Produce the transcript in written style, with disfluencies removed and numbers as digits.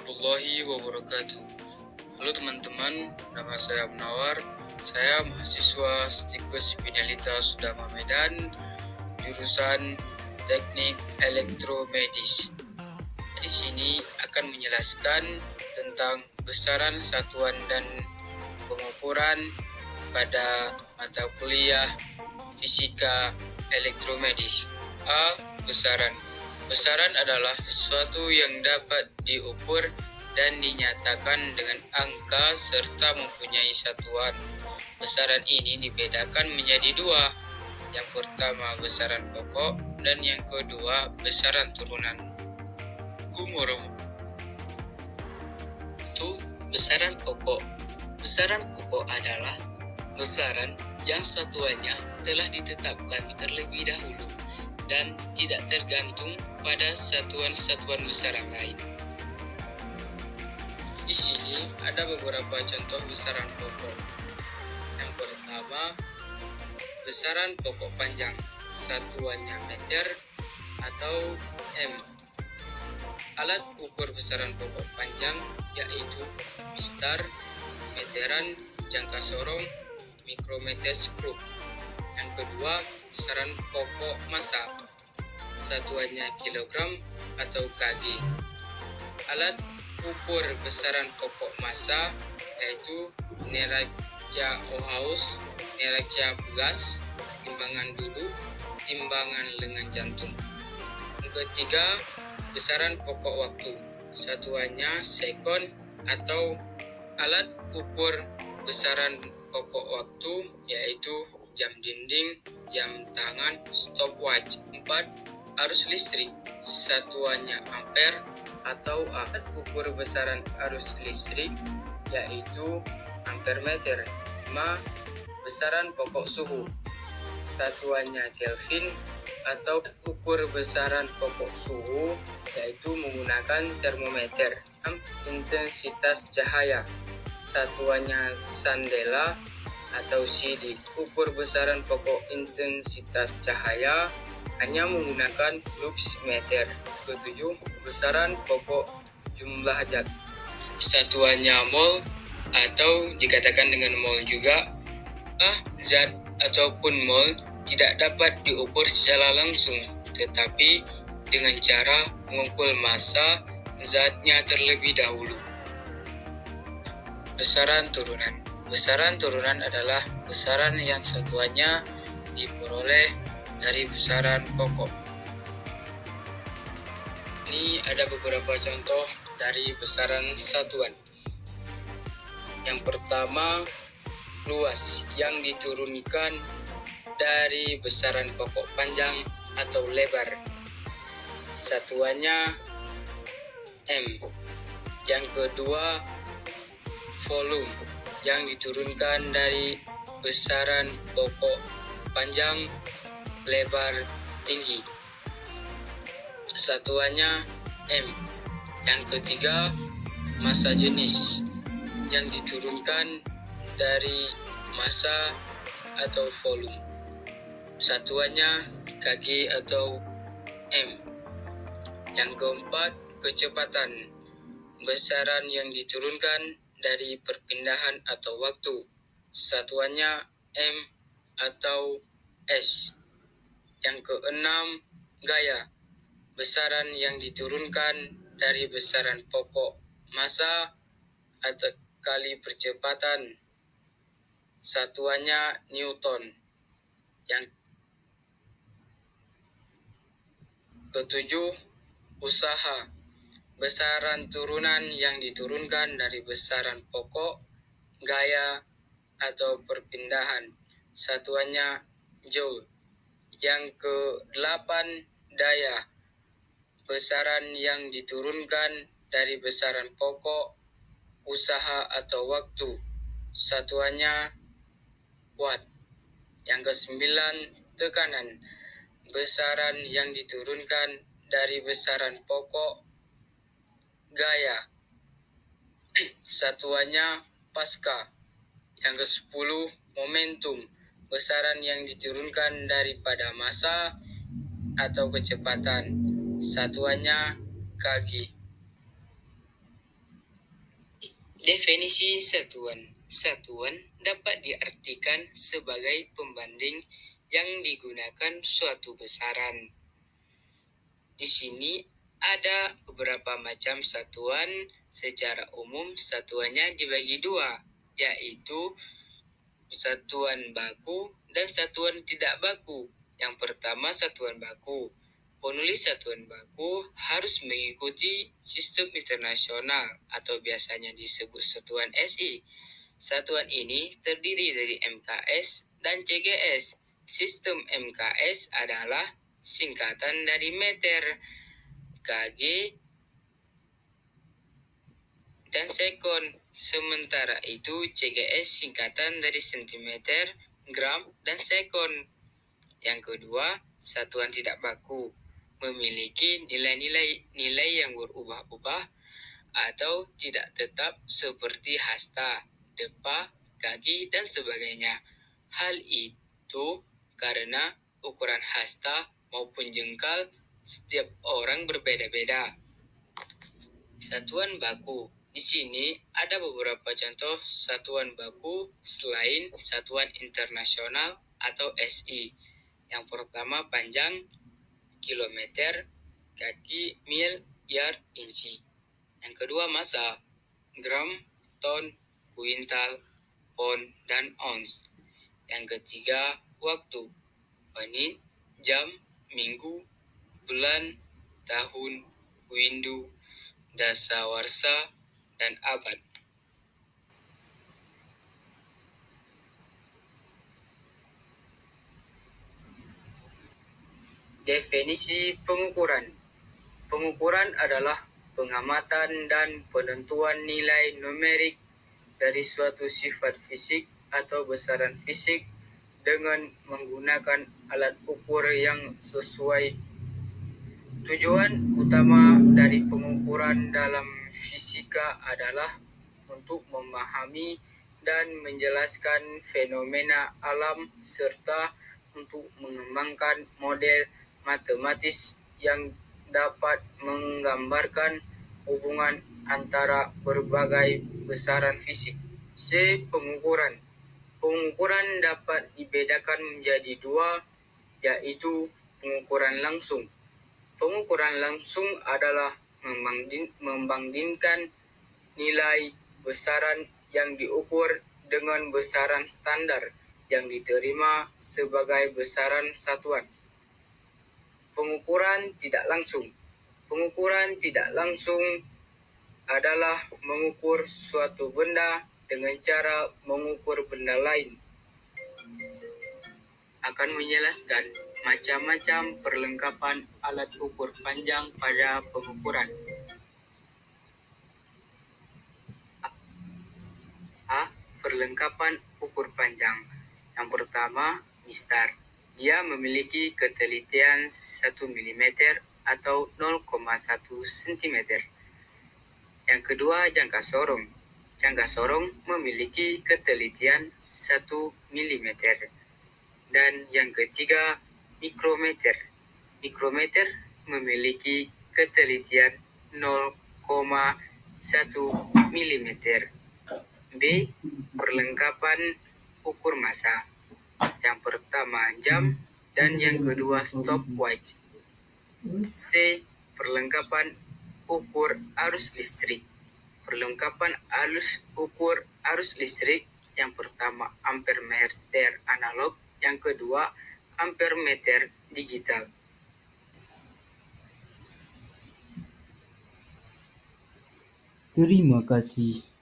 warahmatullahi wabarakatuh. Halo teman-teman, nama saya Munawar. Saya mahasiswa Stikus Binalita Sudama Medan, jurusan Teknik Elektromedis. Di sini akan menjelaskan tentang besaran satuan dan pengukuran pada mata kuliah Fisika Elektromedis. A. Besaran. Besaran adalah sesuatu yang dapat diukur dan dinyatakan dengan angka serta mempunyai satuan. Besaran ini dibedakan menjadi dua. Yang pertama besaran pokok dan yang kedua besaran turunan. Itu besaran pokok. Besaran pokok adalah besaran yang satuannya telah ditetapkan terlebih dahulu dan tidak tergantung pada satuan-satuan besaran lain. Di sini ada beberapa contoh besaran pokok. Yang pertama, besaran pokok panjang, satuannya meter atau m. Alat ukur besaran pokok panjang yaitu mistar, meteran, jangka sorong, mikrometeskop. Yang kedua, besaran pokok massa, satuannya kilogram atau kg. Alat ukur besaran pokok massa yaitu neraca Ohaus, neraca gas, timbangan dulu, timbangan lengan jantung. Yang ketiga, besaran pokok waktu, satuannya sekon atau alat ukur besaran pokok waktu yaitu jam dinding, jam tangan, stopwatch. 4. Arus listrik, satuannya ampere atau alat ukur besaran arus listrik yaitu ampermeter. 5. Besaran pokok suhu, satuannya Kelvin atau ukur besaran pokok suhu yaitu menggunakan termometer. 6. Intensitas cahaya, satuannya candela atau CD. Ukur besaran pokok intensitas cahaya hanya menggunakan luxmeter. 7. Besaran pokok jumlah zat, satuannya mol atau dikatakan dengan mol juga. Zat ataupun mol tidak dapat diukur secara langsung, tetapi dengan cara mengukur massa zatnya terlebih dahulu. Besaran turunan. Besaran turunan adalah besaran yang satuannya diperoleh dari besaran pokok. Ini ada beberapa contoh dari besaran satuan. Yang pertama, luas yang diturunkan dari besaran pokok panjang atau lebar, satuannya m. Yang kedua, volume yang diturunkan dari besaran pokok panjang, lebar, tinggi, satuannya m. Yang ketiga, massa jenis yang diturunkan dari massa atau volume, satuannya kg atau m. Yang keempat, kecepatan, besaran yang diturunkan dari perpindahan atau waktu, satuannya m atau s. Yang keenam, gaya, besaran yang diturunkan dari besaran pokok massa atau kali percepatan, satuannya newton. Yang ketujuh, usaha, besaran turunan yang diturunkan dari besaran pokok, gaya, atau perpindahan, satuannya joule. Yang ke-8, daya, besaran yang diturunkan dari besaran pokok, usaha atau waktu, satuannya watt. Yang ke-9, tekanan, besaran yang diturunkan dari besaran pokok, gaya, satuannya pascal. Yang ke-10, momentum, besaran yang diturunkan daripada massa atau kecepatan, satuannya kg. Definisi satuan. Satuan dapat diartikan sebagai pembanding yang digunakan suatu besaran. Di sini ada beberapa macam satuan. Secara umum satuannya dibagi dua, yaitu satuan baku dan satuan tidak baku. Yang pertama satuan baku. Penulis satuan baku harus mengikuti sistem internasional atau biasanya disebut satuan SI. Satuan ini terdiri dari MKS dan CGS. Sistem MKS adalah singkatan dari meter, kg, dan sekon. Sementara itu CGS singkatan dari sentimeter, gram, dan sekon. Yang kedua, satuan tidak baku memiliki nilai yang berubah-ubah atau tidak tetap seperti hasta, depa, kaki, dan sebagainya. Hal itu karena ukuran hasta maupun jengkal setiap orang berbeda-beda. Satuan baku. Di sini ada beberapa contoh satuan baku selain satuan internasional atau SI. Yang pertama panjang, kilometer, kaki, mil, yard, inci. Yang kedua massa, gram, ton, kuintal, pon, dan ons. Yang ketiga waktu, menit, jam, minggu, bulan, tahun, windu, dasawarsa, dan abad. Definisi pengukuran. Pengukuran adalah pengamatan dan penentuan nilai numerik dari suatu sifat fisik atau besaran fisik dengan menggunakan alat ukur yang sesuai. Tujuan utama dari pengukuran dalam fisika adalah untuk memahami dan menjelaskan fenomena alam serta untuk mengembangkan model matematis yang dapat menggambarkan hubungan antara berbagai besaran fisik. Pengukuran. Pengukuran dapat dibedakan menjadi dua, yaitu pengukuran langsung. Pengukuran langsung adalah membandingkan nilai besaran yang diukur dengan besaran standar yang diterima sebagai besaran satuan. Pengukuran tidak langsung. Pengukuran tidak langsung adalah mengukur suatu benda dengan cara mengukur benda lain. Akan menjelaskan macam-macam perlengkapan alat ukur panjang pada pengukuran. Perlengkapan ukur panjang. Yang pertama, mistar. Dia memiliki ketelitian 1 mm atau 0,1 cm. Yang kedua, jangka sorong. Jangka sorong memiliki ketelitian 1 mm. Dan yang ketiga, mikrometer. Mikrometer memiliki ketelitian 0,1 mm. B. Perlengkapan ukur massa. Yang pertama jam dan yang kedua stopwatch. C. Perlengkapan ukur arus listrik. Perlengkapan ukur arus listrik yang pertama ampermeter analog, yang kedua ampermeter digital. Terima kasih.